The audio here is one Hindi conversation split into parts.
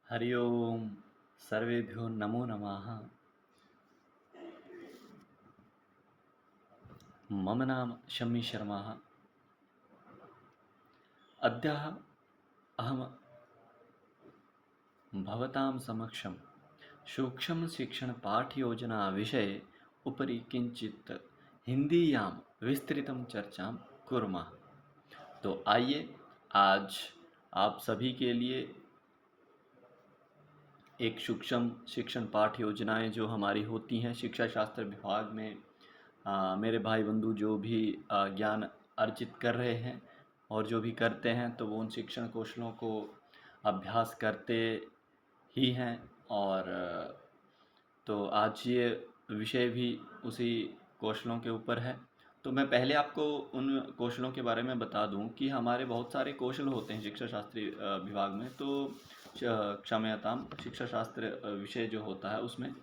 हरि ओम सर्वेभ्यो नमो नमः। मम नाम शम्मी शर्मा। अद्य अहं भवतां समक्षं सूक्ष्मशिक्षणपाठयोजना विषये उपरि किञ्चित् हिन्दीयां विस्तृतं चर्चां कुर्मः। तो आइए आज आप सभी के लिए एक सूक्ष्म शिक्षण पाठ योजनाएं जो हमारी होती हैं शिक्षा शास्त्र विभाग में, मेरे भाई बंधु जो भी ज्ञान अर्जित कर रहे हैं और जो भी करते हैं तो वो उन शिक्षण कौशलों को अभ्यास करते ही हैं। और तो आज ये विषय भी उसी कौशलों के ऊपर है। तो मैं पहले आपको उन कौशलों के बारे में बता दूं कि हमारे बहुत सारे कौशल होते हैं शिक्षा शास्त्री विभाग में। तो क्षम्यताम शिक्षा शास्त्र विषय जो होता है उसमें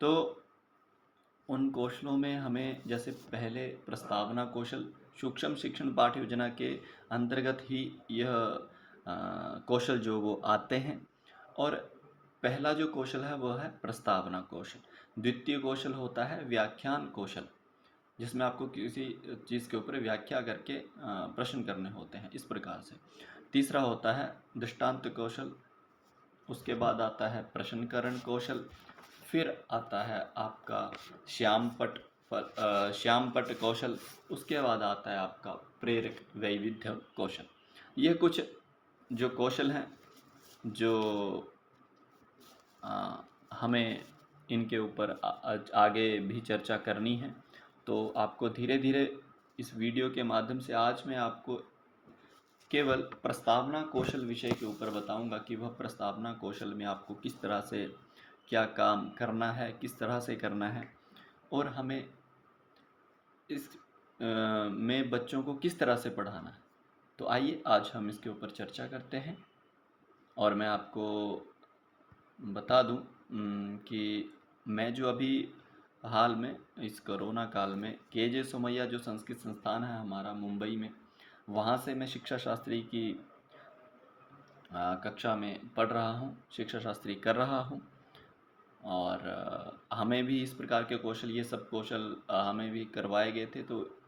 तो उन कौशलों में हमें जैसे पहले प्रस्तावना कौशल सूक्ष्म शिक्षण पाठ योजना के अंतर्गत ही यह कौशल जो वो आते हैं। और पहला जो कौशल है वह है प्रस्तावना कौशल। द्वितीय कौशल होता है व्याख्यान कौशल, जिसमें आपको किसी चीज़ के ऊपर व्याख्या करके प्रश्न करने होते हैं इस प्रकार से। तीसरा होता है दृष्टांत कौशल, उसके बाद आता है प्रश्नकरण कौशल, फिर आता है आपका श्यामपट कौशल, उसके बाद आता है आपका प्रेरक वैविध्य कौशल। ये कुछ जो कौशल हैं जो हमें इनके ऊपर आगे भी चर्चा करनी है। तो आपको धीरे धीरे इस वीडियो के माध्यम से आज मैं आपको केवल प्रस्तावना कौशल विषय के ऊपर बताऊंगा कि वह प्रस्तावना कौशल में आपको किस तरह से क्या काम करना है, किस तरह से करना है और हमें इस में बच्चों को किस तरह से पढ़ाना है। तो आइए आज हम इसके ऊपर चर्चा करते हैं। और मैं आपको बता दूं कि मैं जो अभी हाल में इस कोरोना काल में KJ सोमैया जो संस्कृत संस्थान है हमारा मुंबई में, वहाँ से मैं शिक्षा शास्त्री की कक्षा में पढ़ रहा हूँ, शिक्षा शास्त्री कर रहा हूँ। और हमें भी इस प्रकार के कौशल, ये सब कौशल हमें भी करवाए गए थे। तो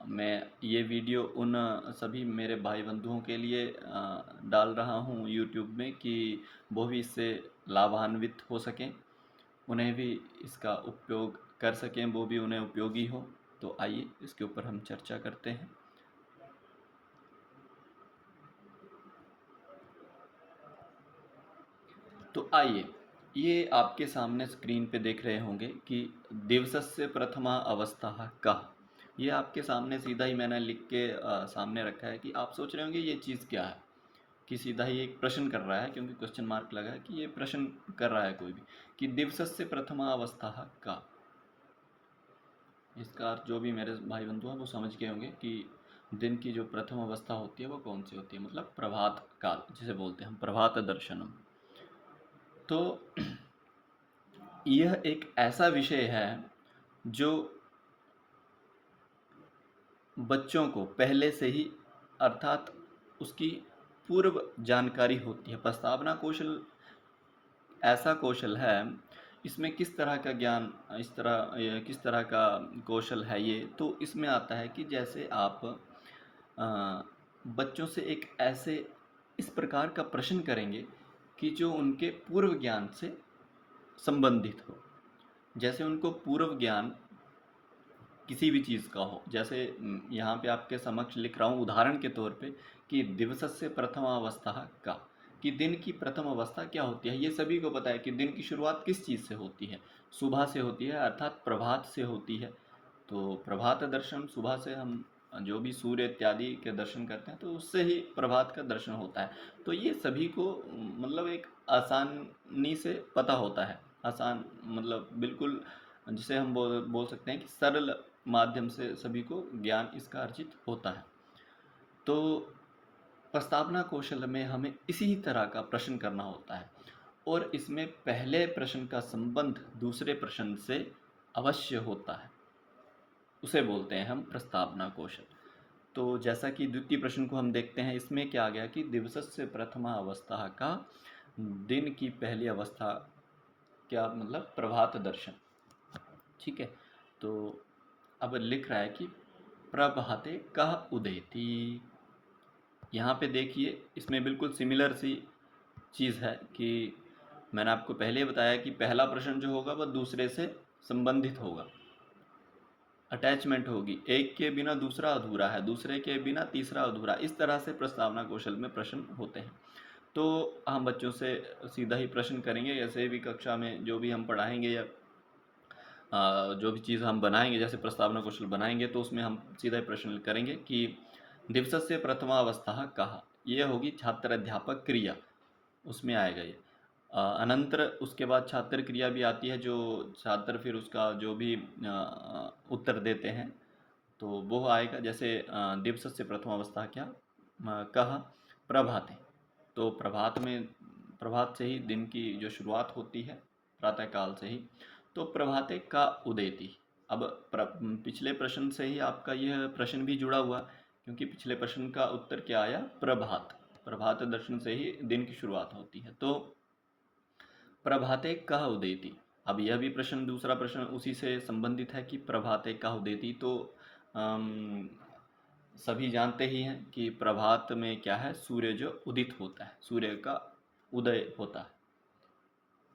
मैं ये वीडियो उन सभी मेरे भाई बंधुओं के लिए डाल रहा हूँ यूट्यूब में कि वो भी इससे लाभान्वित हो सकें, उन्हें भी इसका उपयोग कर सकें, वो भी उन्हें उपयोगी हो। तो आइए इसके ऊपर हम चर्चा करते हैं। तो आइए, ये आपके सामने स्क्रीन पे देख रहे होंगे कि दिवसस्य प्रथमा अवस्था का, ये आपके सामने सीधा ही मैंने लिख के सामने रखा है कि आप सोच रहे होंगे ये चीज़ क्या है, कि सीधा ही एक प्रश्न कर रहा है क्योंकि क्वेश्चन मार्क लगा है कि ये प्रश्न कर रहा है कोई भी कि दिवसस्य प्रथमा अवस्था का। इसका अर्थ जो भी मेरे भाई बंधु हैं वो समझ गए होंगे कि दिन की जो प्रथम अवस्था होती है वो कौन सी होती है, मतलब प्रभात काल जिसे बोलते हैं हम, प्रभात दर्शनम। तो यह एक ऐसा विषय है जो बच्चों को पहले से ही, अर्थात उसकी पूर्व जानकारी होती है। प्रस्तावना कौशल ऐसा कौशल है, इसमें किस तरह का ज्ञान, किस तरह का कौशल है ये, तो इसमें आता है कि जैसे आप बच्चों से एक ऐसे इस प्रकार का प्रश्न करेंगे कि जो उनके पूर्व ज्ञान से संबंधित हो। जैसे उनको पूर्व ज्ञान किसी भी चीज़ का हो, जैसे यहाँ पे आपके समक्ष लिख रहा हूँ उदाहरण के तौर पे कि दिवसस्य प्रथमावस्था का, कि दिन की प्रथम अवस्था क्या होती है। ये सभी को पता है कि दिन की शुरुआत किस चीज़ से होती है, सुबह से होती है, अर्थात प्रभात से होती है। तो प्रभात दर्शन, सुबह से हम जो भी सूर्य इत्यादि के दर्शन करते हैं तो उससे ही प्रभात का दर्शन होता है। तो ये सभी को मतलब एक आसानी से पता होता है, आसान मतलब बिल्कुल जिसे हम बोल सकते हैं कि सरल माध्यम से सभी को ज्ञान इसका अर्जित होता है। तो प्रस्तावना कौशल में हमें इसी तरह का प्रश्न करना होता है और इसमें पहले प्रश्न का संबंध दूसरे प्रश्न से अवश्य होता है, उसे बोलते हैं हम प्रस्तावना कौशल। तो जैसा कि द्वितीय प्रश्न को हम देखते हैं, इसमें क्या आ गया कि दिवसस्य प्रथमा अवस्था का दिन की पहली अवस्था क्या मतलब प्रभात दर्शन। ठीक है, तो अब लिख रहा है कि प्रभाते कः उदेति। यहाँ पे देखिए इसमें बिल्कुल सिमिलर सी चीज़ है कि मैंने आपको पहले ही बताया कि पहला प्रश्न जो होगा वह दूसरे से संबंधित होगा, अटैचमेंट होगी, एक के बिना दूसरा अधूरा है, दूसरे के बिना तीसरा अधूरा, इस तरह से प्रस्तावना कौशल में प्रश्न होते हैं। तो हम बच्चों से सीधा ही प्रश्न करेंगे, ऐसे भी कक्षा में जो भी हम पढ़ाएंगे या जो भी चीज़ हम बनाएंगे, जैसे प्रस्तावना कौशल बनाएंगे, तो उसमें हम सीधा ही प्रश्न करेंगे कि दिवसस्य प्रथमावस्था कहा, ये होगी छात्र अध्यापक क्रिया, उसमें आएगा ये। अनंतर उसके बाद छात्र क्रिया भी आती है, जो छात्र फिर उसका जो भी उत्तर देते हैं तो वो आएगा। जैसे दिवसस्य प्रथमावस्था क्या कहा प्रभाते, तो प्रभात में, प्रभात से ही दिन की जो शुरुआत होती है, प्रातःकाल से ही, तो प्रभाते का उदेति। अब पिछले प्रश्न से ही आपका यह प्रश्न भी जुड़ा हुआ, क्योंकि पिछले प्रश्न का उत्तर क्या आया, प्रभात, प्रभात दर्शन से ही दिन की शुरुआत होती है। तो प्रभाते कः उदेति, अब यह भी प्रश्न, दूसरा प्रश्न उसी से संबंधित है कि प्रभाते कः उदेति। तो सभी जानते ही हैं कि प्रभात में क्या है, सूर्य जो उदित होता है, सूर्य का उदय होता है।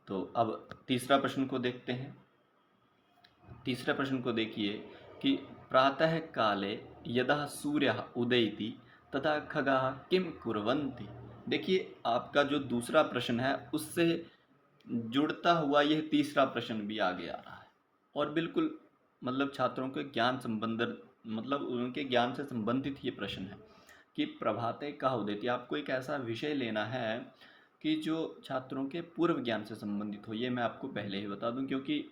तो अब तीसरा प्रश्न को देखते हैं। तीसरे प्रश्न को देखिए कि प्रातः काले यदा सूर्य उदयति तथा खगाः किम कुर्वन्ति। देखिए आपका जो दूसरा प्रश्न है उससे जुड़ता हुआ यह तीसरा प्रश्न भी आगे आ रहा है, और बिल्कुल मतलब छात्रों के ज्ञान संबंध, मतलब उनके ज्ञान से संबंधित ये प्रश्न है कि प्रभाते कः उदेति। आपको एक ऐसा विषय लेना है कि जो छात्रों के पूर्व ज्ञान से संबंधित हो, ये मैं आपको पहले ही बता दूं, क्योंकि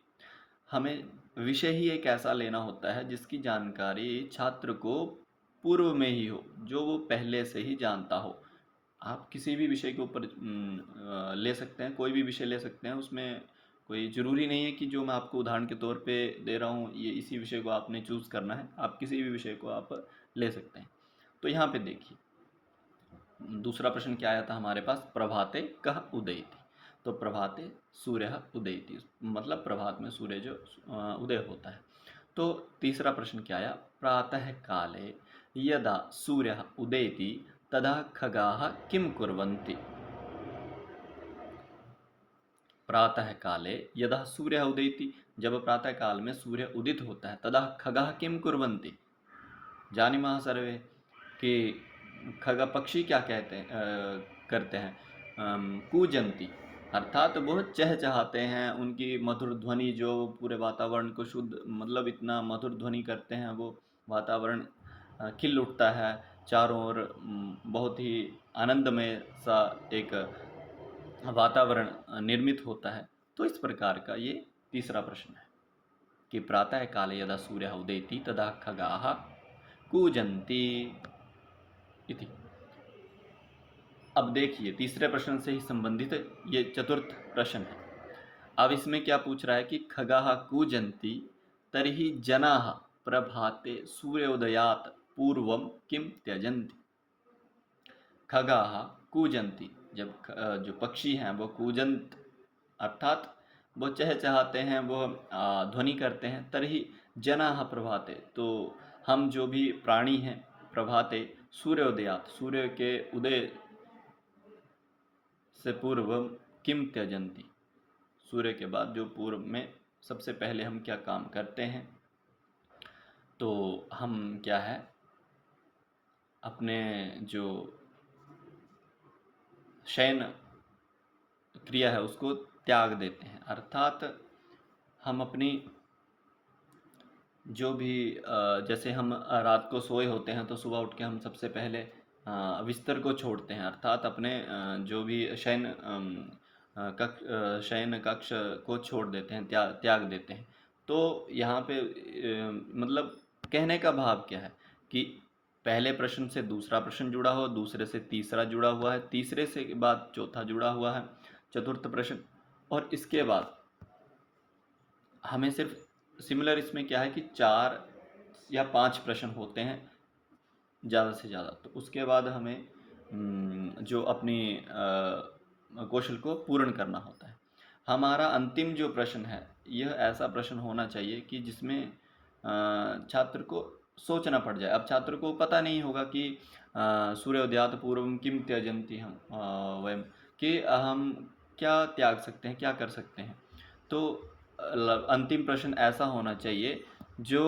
हमें विषय ही एक ऐसा लेना होता है जिसकी जानकारी छात्र को पूर्व में ही हो, जो वो पहले से ही जानता हो। आप किसी भी विषय के ऊपर ले सकते हैं, कोई भी विषय ले सकते हैं, उसमें कोई ज़रूरी नहीं है कि जो मैं आपको उदाहरण के तौर पे दे रहा हूँ ये इसी विषय को आपने चूज़ करना है, आप किसी भी विषय को आप ले सकते हैं। तो यहाँ पे देखिए दूसरा प्रश्न क्या आया था हमारे पास, प्रभाते कः उदयति। तो प्रभाते सूर्य उदयति, मतलब प्रभात में सूर्य जो उदय होता है। तो तीसरा प्रश्न क्या आया, प्रातः काले यदा सूर्य उदयति तदा खगाः किम कुर्वन्ति। प्रातः काले यदा सूर्य उदयति, जब प्रातः काल में सूर्य उदित होता है, तदा खगाः किम कुर्वन्ति, जानीमः सर्वे कि खगा पक्षी क्या कहते हैं, करते हैं, कूजंती, अर्थात वो चहचहाते हैं, उनकी मधुर ध्वनि जो पूरे वातावरण को शुद्ध, मतलब इतना मधुर ध्वनि करते हैं, वो वातावरण खिल उठता है चारों ओर, बहुत ही आनंदमय सा एक वातावरण निर्मित होता है। तो इस प्रकार का ये तीसरा प्रश्न है कि प्रातः काले यदा सूर्य उदेति तदा खगाः कूजन्ति इति। अब देखिए तीसरे प्रश्न से ही संबंधित ये चतुर्थ प्रश्न है। अब इसमें क्या पूछ रहा है कि खगाः कूजन्ति तर्हि जनाः प्रभाते सूर्योदयात् पूर्वं किं त्यजन्ति। खगाः कूजन्ति, जब जो पक्षी हैं वो कूजंत, अर्थात वो चहचहाते हैं, वो ध्वनि करते हैं। तर्हि जनाः प्रभाते, तो हम जो भी प्राणी हैं, प्रभाते सूर्योदयात्, सूर्य के उदय से पूर्व किम त्यजन्ति, सूर्य के बाद जो पूर्व में सबसे पहले हम क्या काम करते हैं। तो हम क्या है, अपने जो शयन क्रिया है उसको त्याग देते हैं, अर्थात हम अपनी जो भी जैसे हम रात को सोए होते हैं तो सुबह उठ के हम सबसे पहले बिस्तर को छोड़ते हैं, अर्थात अपने जो भी शयन कक्ष को छोड़ देते हैं, त्याग देते हैं। तो यहाँ पे मतलब कहने का भाव क्या है कि पहले प्रश्न से दूसरा प्रश्न जुड़ा हुआ, दूसरे से तीसरा जुड़ा हुआ है, तीसरे से बाद चौथा जुड़ा हुआ है, चतुर्थ प्रश्न, और इसके बाद हमें सिर्फ सिमिलर इसमें क्या है कि 4 या 5 प्रश्न होते हैं ज़्यादा से ज़्यादा। तो उसके बाद हमें जो अपनी कौशल को पूर्ण करना होता है। हमारा अंतिम जो प्रश्न है, यह ऐसा प्रश्न होना चाहिए कि जिसमें छात्र को सोचना पड़ जाए। अब छात्र को पता नहीं होगा कि सूर्योदयात पूर्वम किम त्यजन्ति हम वयम, कि हम क्या त्याग सकते हैं, क्या कर सकते हैं। तो अंतिम प्रश्न ऐसा होना चाहिए जो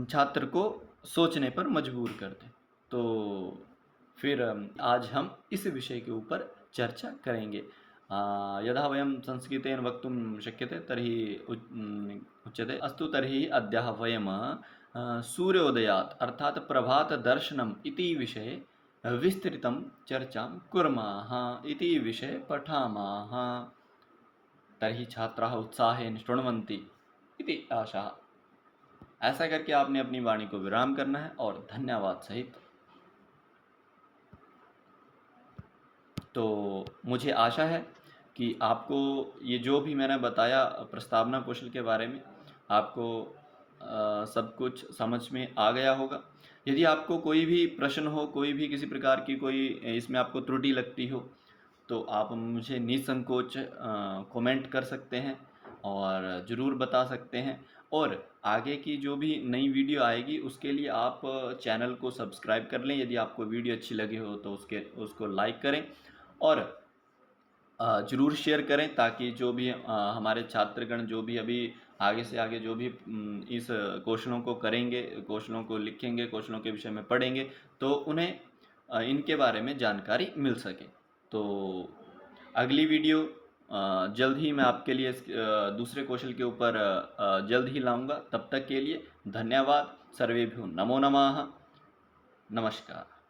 छात्र को सोचने पर मजबूर कर दे। तो फिर आज हम इस विषय के ऊपर चर्चा करेंगे। यदा वयं संस्कृतेन वक्तुं शक्यते तर्हि उच्यते। अस्तु तर्हि अद्य वयं सूर्योदयात् अर्थात् प्रभातदर्शनम् इति विषये विस्तृतं चर्चां कुर्मः इति विषये पठामः। तर्हि छात्राः उत्साहेन शृण्वन्ति इति आशा। ऐसा करके आपने अपनी वाणी को विराम करना है और धन्यवाद सहित। तो मुझे आशा है कि आपको ये जो भी मैंने बताया प्रस्तावना कौशल के बारे में, आपको सब कुछ समझ में आ गया होगा। यदि आपको कोई भी प्रश्न हो, कोई भी किसी प्रकार की कोई इसमें आपको त्रुटि लगती हो, तो आप मुझे निसंकोच कमेंट कर सकते हैं और ज़रूर बता सकते हैं। और आगे की जो भी नई वीडियो आएगी उसके लिए आप चैनल को सब्सक्राइब कर लें। यदि आपको वीडियो अच्छी लगी हो तो उसको लाइक करें और ज़रूर शेयर करें, ताकि जो भी हमारे छात्रगण जो भी अभी आगे से आगे जो भी इस क्वेश्चनों को करेंगे, क्वेश्चनों को लिखेंगे, क्वेश्चनों के विषय में पढ़ेंगे, तो उन्हें इनके बारे में जानकारी मिल सके। तो अगली वीडियो जल्द ही मैं आपके लिए दूसरे कौशल के ऊपर जल्द ही लाऊंगा। तब तक के लिए धन्यवाद। सर्वेभ्यो नमो नमः। नमस्कार।